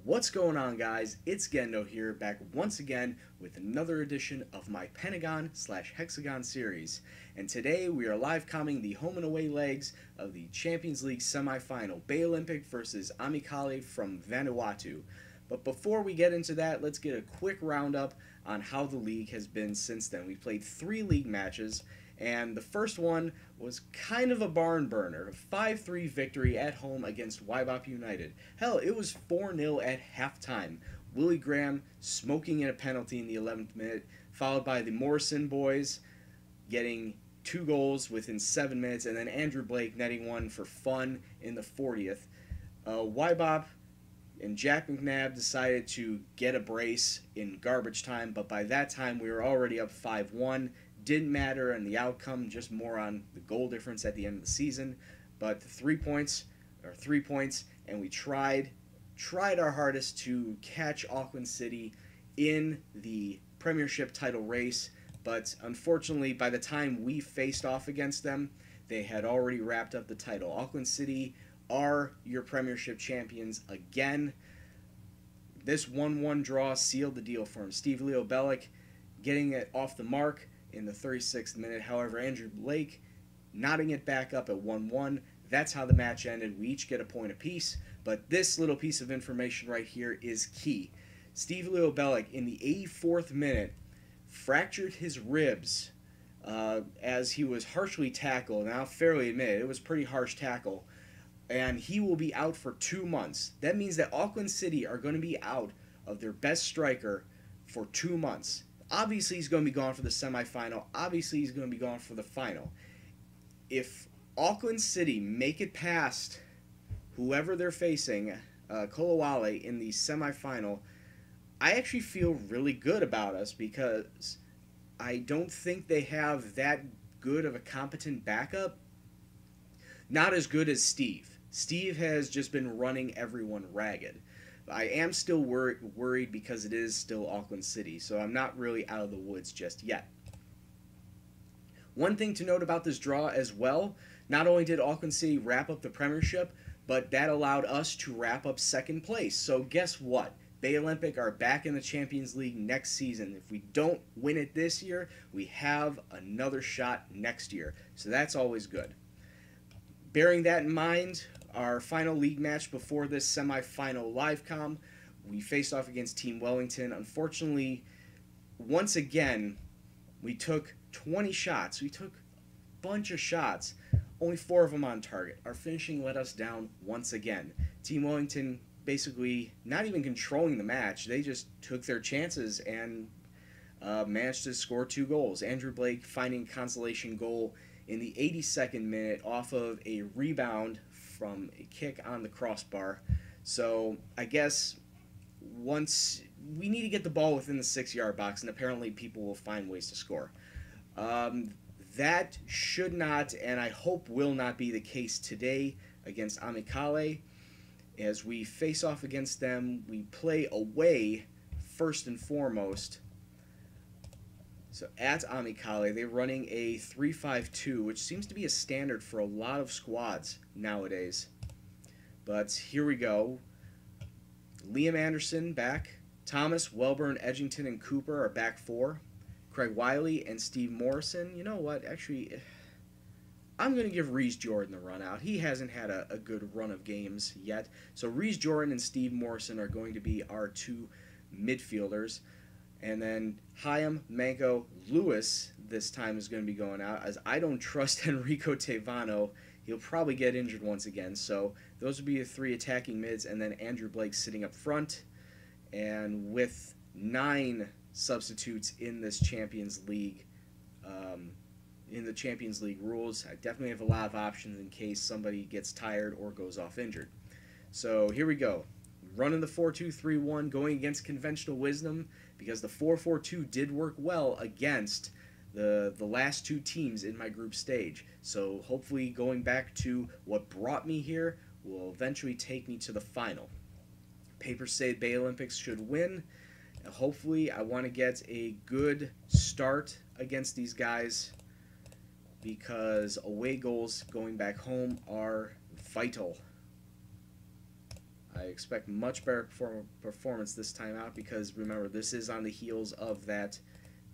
What's going on, guys? It's Gendo here, back once again with another edition of my Pentagon / Hexagon series. And today we are live comming the home and away legs of the Champions League semifinal, Bay Olympic versus Amicale from Vanuatu. But before we get into that, let's get a quick roundup on how the league has been since then. We played 3 league matches, and the first one was kind of a barn burner, a 5-3 victory at home against Waibop United. Hell, it was 4-0 at halftime. Willie Graham smoking in a penalty in the 11th minute, followed by the Morrison boys getting 2 goals within 7 minutes, and then Andrew Blake netting one for fun in the 40th. Waibop and Jack McNabb decided to get a brace in garbage time, but by that time we were already up 5-1. Didn't matter in the outcome, just more on the goal difference at the end of the season. But the 3 points are 3 points, and we tried our hardest to catch Auckland City in the Premiership title race. But unfortunately, by the time we faced off against them, they had already wrapped up the title. Auckland City are your Premiership champions again. This 1-1 draw sealed the deal for him. Steve Leo Bellick getting it off the mark in the 36th minute. However, Andrew Blake knotting it back up at 1-1. That's how the match ended. We each get a point apiece. But this little piece of information right here is key. Steve Leo Bellick, in the 84th minute, fractured his ribs as he was harshly tackled. Now, I'll fairly admit it was a pretty harsh tackle. And he will be out for 2 months. That means that Auckland City are going to be out of their best striker for 2 months. Obviously, he's going to be gone for the semifinal. Obviously, he's going to be gone for the final. If Auckland City make it past whoever they're facing, Kolawale, in the semifinal, I actually feel really good about us because I don't think they have that good of a competent backup. Not as good as Steve. Steve has just been running everyone ragged. I am still worried because it is still Auckland City, so I'm not really out of the woods just yet. One thing to note about this draw as well, not only did Auckland City wrap up the Premiership, but that allowed us to wrap up second place. So guess what? Bay Olympic are back in the Champions League next season. If we don't win it this year, we have another shot next year. So that's always good. Bearing that in mind, our final league match before this semi-final live com, we faced off against Team Wellington. Unfortunately, once again, we took 20 shots. We took a bunch of shots, only 4 of them on target. Our finishing let us down once again. Team Wellington basically not even controlling the match. They just took their chances and managed to score 2 goals. Andrew Blake finding a consolation goal in the 82nd minute off of a rebound from a kick on the crossbar. So I guess once we need to get the ball within the 6-yard box, and apparently people will find ways to score. That should not, and I hope will not, be the case today against Amicale. As we face off against them, we play away first and foremost. So at Amicale, they're running a 3-5-2, which seems to be a standard for a lot of squads nowadays. But here we go. Liam Anderson back. Thomas, Welburn, Edgington, and Cooper are back 4. Craig Wiley and Steve Morrison. You know what? Actually, I'm going to give Reese Jordan the run out. He hasn't had a good run of games yet. So Reese Jordan and Steve Morrison are going to be our 2 midfielders. And then Hyam, Manco, Lewis this time is going to be going out, as I don't trust Enrico Tevano. He'll probably get injured once again. So those would be the 3 attacking mids, and then Andrew Blake sitting up front. And with 9 substitutes in this Champions League, in the Champions League rules, I definitely have a lot of options in case somebody gets tired or goes off injured. So here we go. Running the 4-2-3-1, going against conventional wisdom, because the 4-4-2 did work well against the last 2 teams in my group stage. So hopefully going back to what brought me here will eventually take me to the final. Papers say Bay Olympics should win. Hopefully I want to get a good start against these guys, because away goals going back home are vital. I expect much better performance this time out because, remember, this is on the heels of that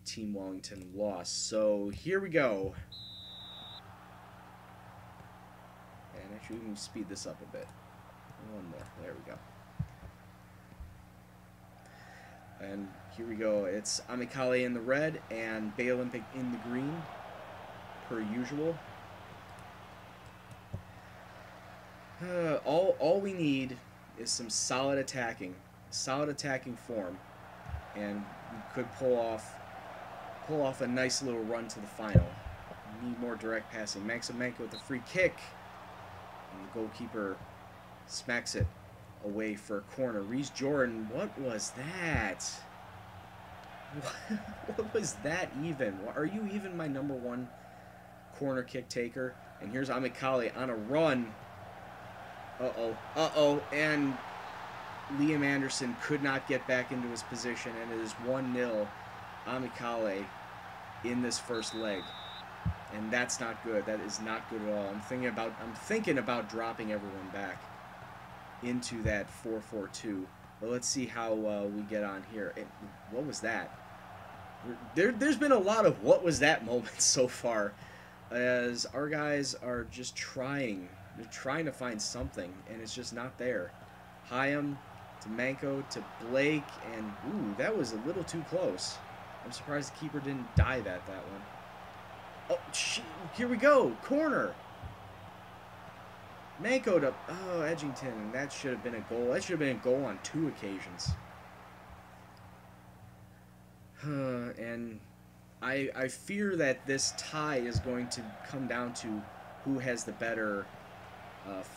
Team Wellington loss. So here we go. And actually, we can speed this up a bit. One more. There we go. And here we go. It's Amikale in the red and Bay Olympic in the green, per usual. All we need is some solid attacking form, and we could pull off a nice little run to the final. We need more direct passing. Manko with a free kick, and the goalkeeper smacks it away for a corner. Reese Jordan, what was that? What was that even? Are you even my #1 corner kick taker? And here's Amikale on a run. And Liam Anderson could not get back into his position, and it is 1-0 Amikale in this first leg. And that's not good. That is not good at all. I'm thinking about dropping everyone back into that 4-4-2. But let's see how we get on here. What was that? There's been a lot of what was that moments so far, as our guys are just trying. They're trying to find something, and it's just not there. Hyam to Manko to Blake, and ooh, that was a little too close. I'm surprised the keeper didn't dive at that one. Oh, here we go, corner. Manko to Edgington, and that should have been a goal. That should have been a goal on 2 occasions. And I fear that this tie is going to come down to who has the better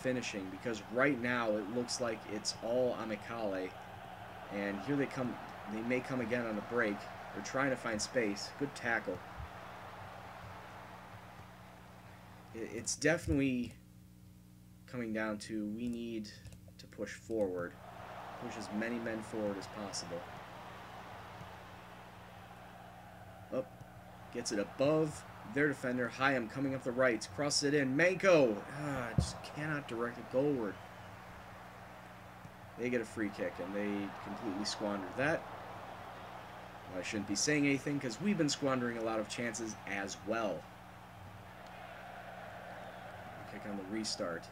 finishing, because right now it looks like it's all Amikale, and here they come. They may come again on the break. They're trying to find space. Good tackle. It's definitely coming down to we need to push forward, push as many men forward as possible. Up, gets it above their defender. Hyam coming up the right, crosses it in. Manko just cannot direct it goalward. They get a free kick, and they completely squander that. Well, I shouldn't be saying anything because we've been squandering a lot of chances as well. Kick on the restart.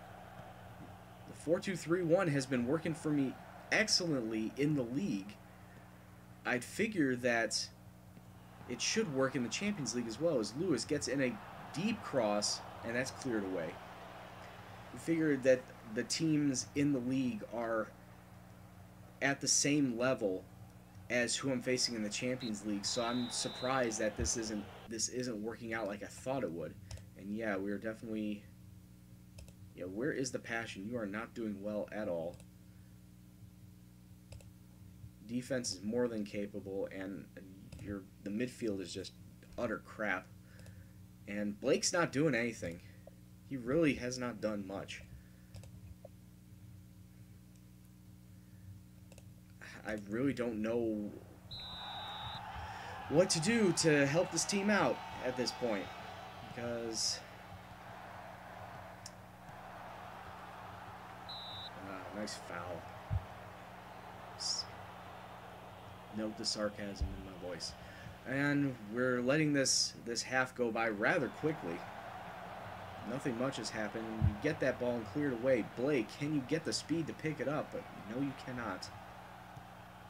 The 4-2-3-1 has been working for me excellently in the league. I'd figure that it should work in the Champions League as well, as Lewis gets in a deep cross, and that's cleared away. We figured that the teams in the league are at the same level as who I'm facing in the Champions League, so I'm surprised that this isn't working out like I thought it would. And yeah, we're definitely... Yeah, where is the passion? You are not doing well at all. Defense is more than capable, and the midfield is just utter crap. And Blake's not doing anything. He really has not done much. I really don't know what to do to help this team out at this point, because nice foul. Note the sarcasm in my voice. And we're letting this half go by rather quickly. Nothing much has happened. You get that ball and clear it away. Blake, can you get the speed to pick it up? But no, you cannot.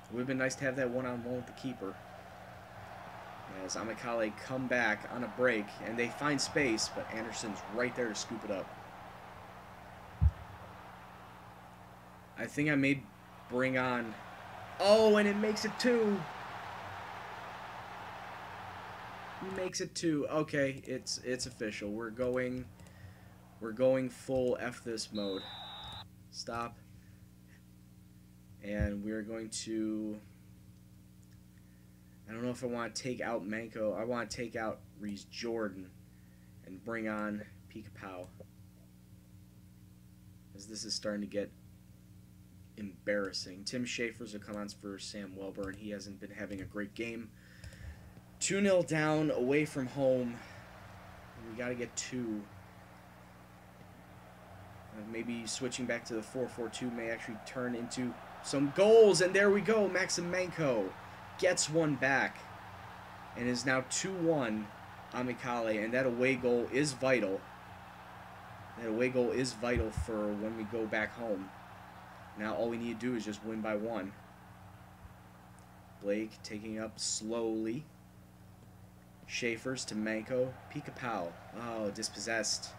It would have been nice to have that one-on-one with the keeper. As Amikale come back on a break, and they find space, but Anderson's right there to scoop it up. I think I may bring on... Oh, and it makes it 2. He makes it 2. Okay, it's official. We're going full F this mode. Stop. And we're going to... I don't know if I want to take out Manko. I want to take out Reese Jordan and bring on Pika-Pow, as this is starting to get embarrassing. Tim Schaefer's will come on for Sam Welburn. He hasn't been having a great game. 2-0 down away from home. We got to get 2. Maybe switching back to the 4-4-2 may actually turn into some goals. And there we go. Maximenko gets one back and is now 2-1 Amicale. And that away goal is vital. That away goal is vital for when we go back home. Now all we need to do is just win by 1. Blake taking up slowly. Schaefer's to Manko. Pika-pow. Oh, dispossessed.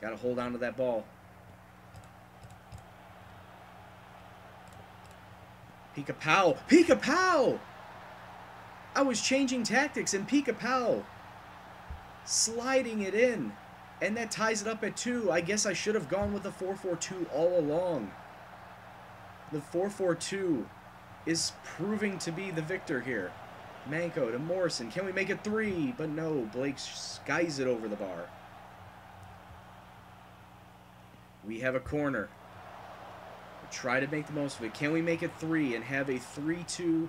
Got to hold on to that ball. Pika-pow. Pika-pow! I was changing tactics and Pika-pow sliding it in. And that ties it up at 2. I guess I should have gone with the 4-4-2 all along. The 4-4-2 is proving to be the victor here. Manko to Morrison. Can we make it 3? But no, Blake skies it over the bar. We have a corner. We'll try to make the most of it. Can we make it 3 and have a 3-2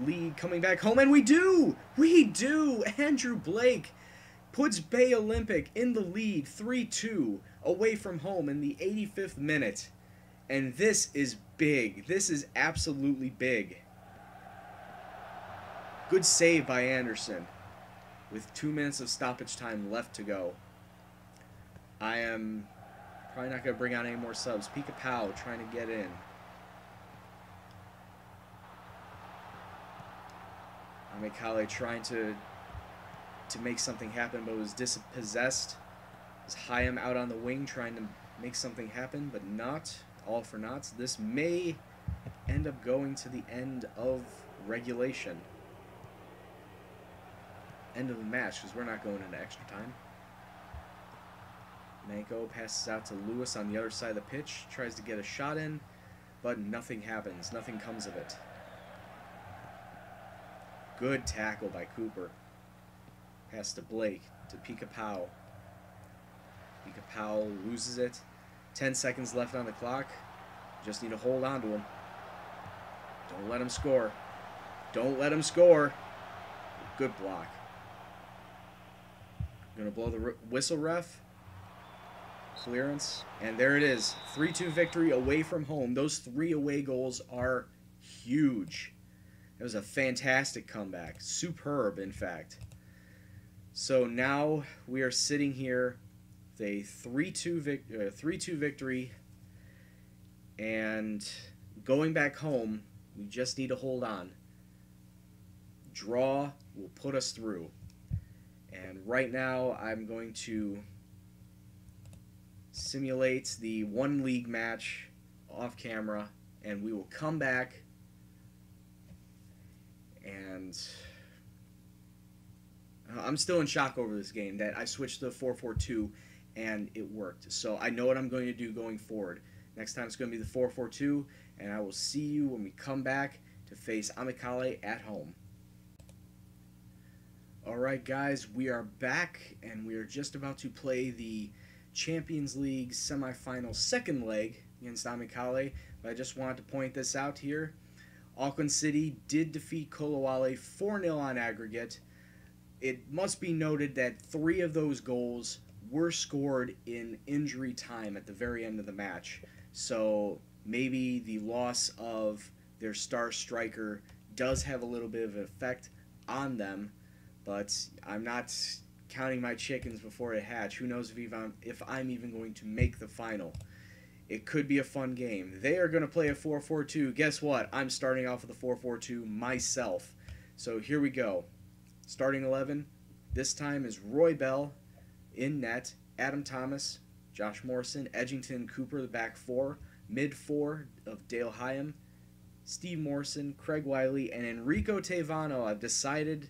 lead coming back home? And we do! We do! Andrew Blake puts Bay Olympic in the lead 3-2 away from home in the 85th minute. And this is big. This is absolutely big. Good save by Anderson with 2 minutes of stoppage time left to go. I am probably not going to bring out any more subs. Pika-pow trying to get in. Amicale trying to make something happen, but was dispossessed. Is Hayam out on the wing trying to make something happen, but not. All for naught. This may end up going to the end of regulation. End of the match, because we're not going into extra time. Manko passes out to Lewis on the other side of the pitch. Tries to get a shot in, but nothing happens. Nothing comes of it. Good tackle by Cooper. Pass to Blake, to Pika-pow. Pika-pow loses it. 10 seconds left on the clock. Just need to hold on to him. Don't let him score. Don't let him score. Good block. Gonna blow the whistle, ref. Clearance. And there it is. 3-2 victory away from home. Those 3 away goals are huge. It was a fantastic comeback. Superb, in fact. So now we are sitting here with a 3-2 victory. And going back home, we just need to hold on. Draw will put us through. And right now, I'm going to simulate the 1 league match off camera, and we will come back. And I'm still in shock over this game that I switched to 4-4-2 and it worked. So I know what I'm going to do going forward. Next time it's going to be the 4-4-2, and I will see you when we come back to face Amicale at home. Alright guys, we are back, and we are just about to play the Champions League semifinal second leg against Amicale, but I just wanted to point this out here. Auckland City did defeat Kolawale 4-0 on aggregate. It must be noted that 3 of those goals were scored in injury time at the very end of the match. So maybe the loss of their star striker does have a little bit of an effect on them. But I'm not counting my chickens before they hatch. Who knows if I'm even going to make the final. It could be a fun game. They are going to play a 4-4-2. Guess what? I'm starting off with a 4-4-2 myself. So here we go. Starting 11. This time is Roy Bell in net. Adam Thomas, Josh Morrison, Edgington, Cooper, the back 4. Mid 4 of Dale Hyam, Steve Morrison, Craig Wiley, and Enrico Tevano. I've decided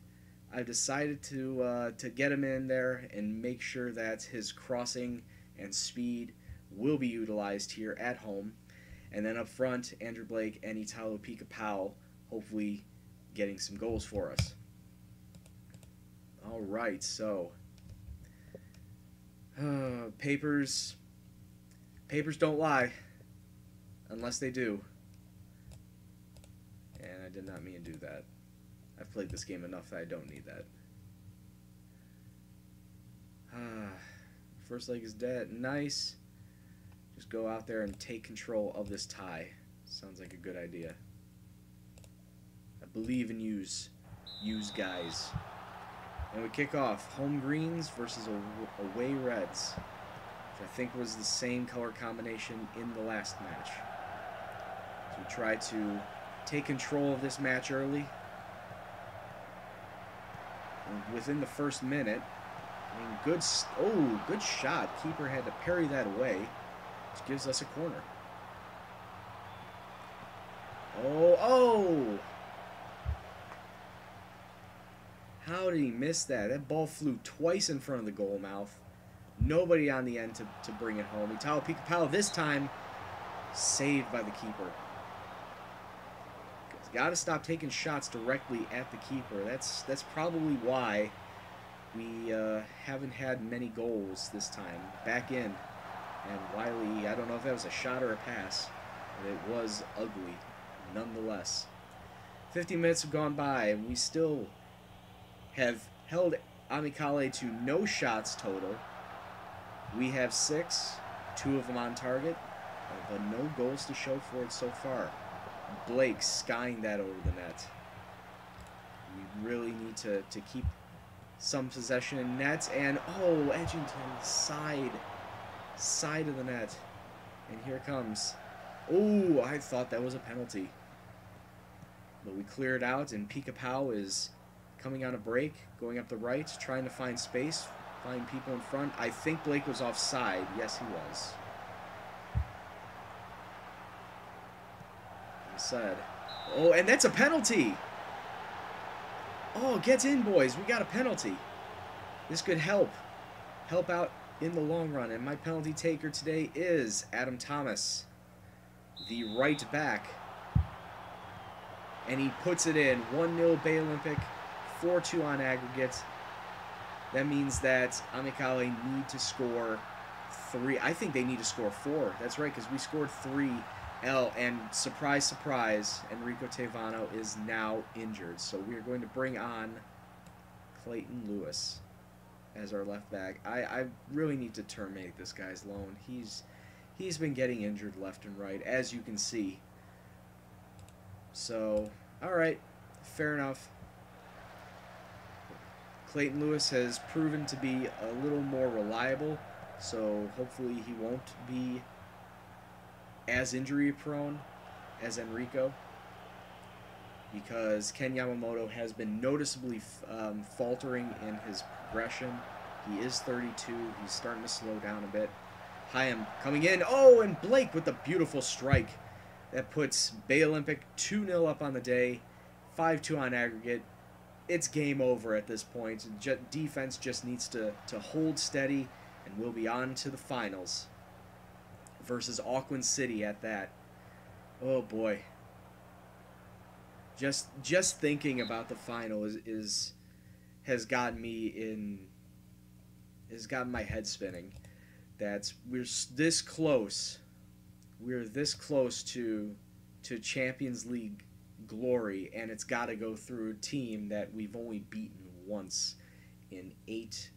to get him in there and make sure that his crossing and speed will be utilized here at home. And then up front, Andrew Blake and Italo Pika-pow, hopefully getting some goals for us. All right, so papers don't lie unless they do. And I did not mean to do that. I've played this game enough that I don't need that. First leg is dead. Nice. Just go out there and take control of this tie. Sounds like a good idea. I believe in yous. Yous guys. And we kick off home greens versus away reds, which I think was the same color combination in the last match. So we try to take control of this match early. And within the first minute, I mean, good shot. Keeper had to parry that away, which gives us a corner. Oh! How did he miss that? That ball flew twice in front of the goal mouth. Nobody on the end to bring it home. Italo Picapao this time saved by the keeper. He's got to stop taking shots directly at the keeper. That's probably why we haven't had many goals this time. Back in. And Wiley, I don't know if that was a shot or a pass, but it was ugly nonetheless. 50 minutes have gone by, and we still have held Amicale to no shots total. We have 6, 2 of them on target, but no goals to show for it so far. Blake skying that over the net. We really need to keep some possession in net, and oh, Edgington side of the net, and here it comes. Oh, I thought that was a penalty, but we clear it out, and Picapao is coming on a break, going up the right, trying to find space, find people in front. I think Blake was offside. Yes, he was. He said, oh, and that's a penalty. Oh, get in, boys. We got a penalty. This could help out in the long run. And my penalty taker today is Adam Thomas, the right back. And he puts it in. 1-0 Bay Olympic, 4-2 on aggregate. That means that Amicale need to score 3. I think they need to score 4. That's right, because we scored 3. And surprise, surprise, Enrico Tevano is now injured. So we are going to bring on Clayton Lewis as our left back. I really need to terminate this guy's loan. He's been getting injured left and right, as you can see. So, alright, fair enough. Clayton Lewis has proven to be a little more reliable, so hopefully he won't be as injury prone as Enrico, because Ken Yamamoto has been noticeably faltering in his progression. He is 32. He's starting to slow down a bit. Hyam coming in. Oh, and Blake with the beautiful strike. That puts Bay Olympic 2-0 up on the day, 5-2 on aggregate. It's game over at this point. Defense just needs to hold steady, and we'll be on to the finals versus Auckland City at that. Oh boy. Just thinking about the final has gotten my head spinning. That we're this close. We're this close to Champions League glory, and it's got to go through a team that we've only beaten once in 8,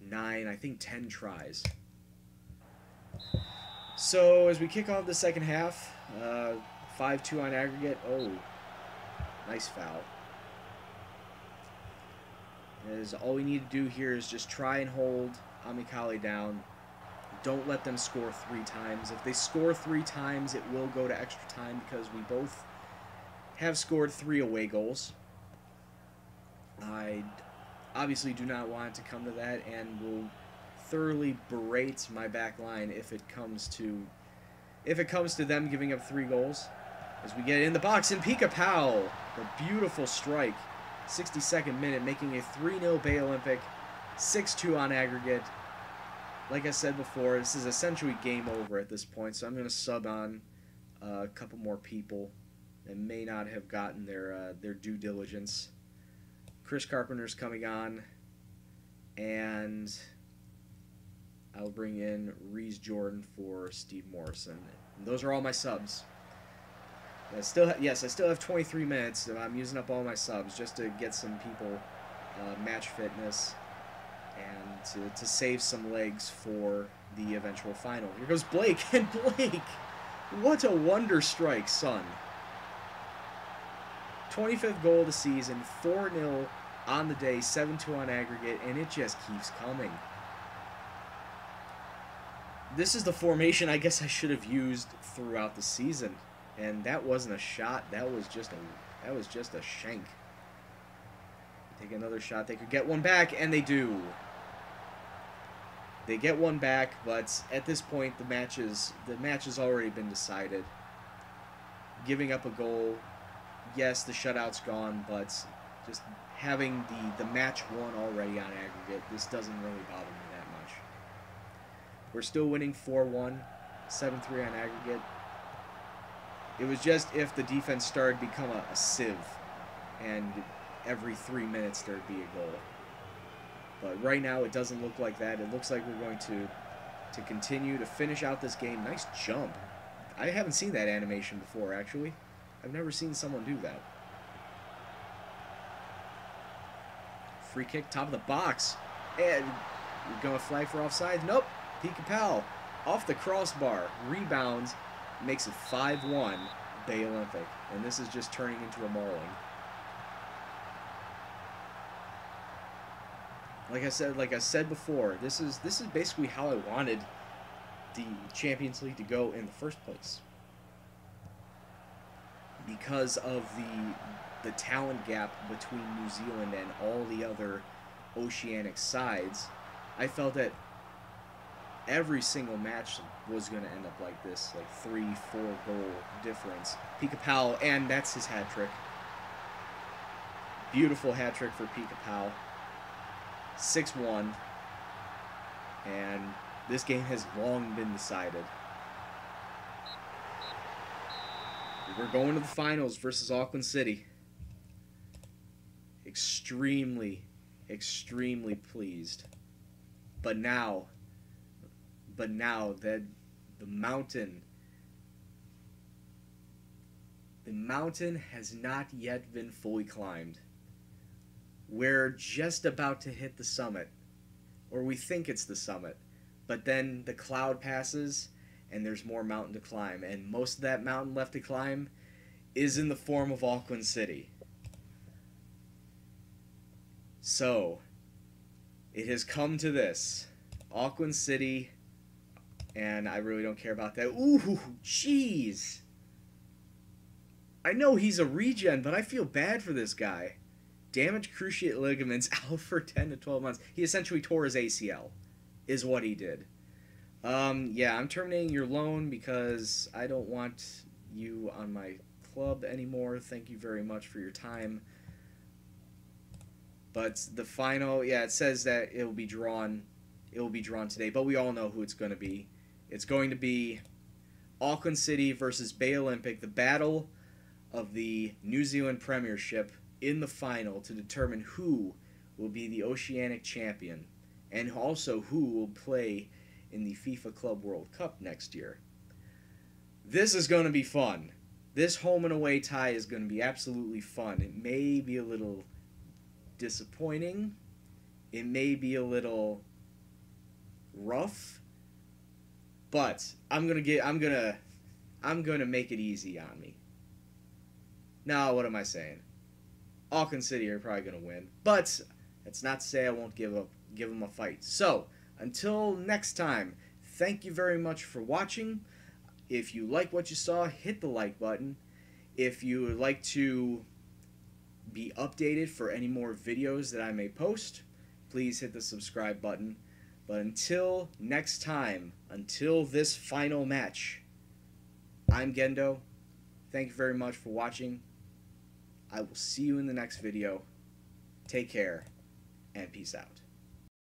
9, I think 10 tries. So as we kick off the second half, 5-2 on aggregate. Oh, nice foul. As all we need to do here is just try and hold Amicale down. Don't let them score 3 times. If they score 3 times, it will go to extra time, because we both have scored 3 away goals. I obviously do not want it to come to that, and will thoroughly berate my back line if it comes to them giving up 3 goals. As we get in the box, and Picapao, the beautiful strike, 62nd minute, making a 3-0 Bay Olympic, 6-2 on aggregate. Like I said before, this is essentially game over at this point, so I'm going to sub on a couple more people that may not have gotten their due diligence. Chris Carpenter's coming on, and I'll bring in Reese Jordan for Steve Morrison. And those are all my subs. I still have 23 minutes, and I'm using up all my subs just to get some people match fitness and to save some legs for the eventual final. Here goes Blake, and Blake, what a wonder strike, son. 25th goal of the season, 4-0 on the day, 7-2 on aggregate, and it just keeps coming. This is the formation I guess I should have used throughout the season, and that wasn't a shot. That was just a shank. Take another shot. They could get one back, and they do. They get one back, but at this point, the match has already been decided. Giving up a goal, yes, the shutout's gone, but just having the match won already on aggregate, this doesn't really bother me that much. We're still winning 4-1, 7-3 on aggregate. It was just if the defense started to become a sieve, and every 3 minutes there'd be a goal. But right now it doesn't look like that. It looks like we're going to continue to finish out this game. Nice jump. I haven't seen that animation before, actually. I've never seen someone do that. Free kick, top of the box. And we're going to flag for offside. Nope. Pika Pal off the crossbar. Rebounds. Makes it 5-1 Bay Olympic. And this is just turning into a mauling. Like I said before, this is basically how I wanted the Champions League to go in the first place. Because of the talent gap between New Zealand and all the other oceanic sides, I felt that every single match was going to end up like this, like 3-4 goal difference. Pika Pal, and that's his hat trick. Beautiful hat trick for Pika Pal. 6-1, and this game has long been decided. We're going to the finals versus Auckland City. Extremely, extremely pleased. But now that the mountain has not yet been fully climbed. We're just about to hit the summit, or we think it's the summit, but then the cloud passes and there's more mountain to climb, and most of that mountain left to climb is in the form of Auckland City. So, it has come to this. Auckland City, and I really don't care about that. Ooh, jeez. I know he's a regen, but I feel bad for this guy. Damaged cruciate ligaments, out for 10 to 12 months. He essentially tore his ACL, is what he did. Yeah, I'm terminating your loan because I don't want you on my club anymore. Thank you very much for your time. But the final, yeah, it says that it will be drawn today, but we all know who it's going to be. It's going to be Auckland City versus Bay Olympic, the battle of the New Zealand Premiership in the final to determine who will be the Oceanic champion and also who will play in the FIFA Club World Cup next year. This is going to be fun. This home and away tie is going to be absolutely fun. It may be a little disappointing. It may be a little rough, but I'm going to make it easy on me. Now, what am I saying? Auckland City are probably going to win, but that's not to say I won't give them a fight. So, until next time, thank you very much for watching. If you like what you saw, hit the like button. If you would like to be updated for any more videos that I may post, please hit the subscribe button. But until next time, until this final match, I'm Gendo. Thank you very much for watching. I will see you in the next video. Take care, and peace out.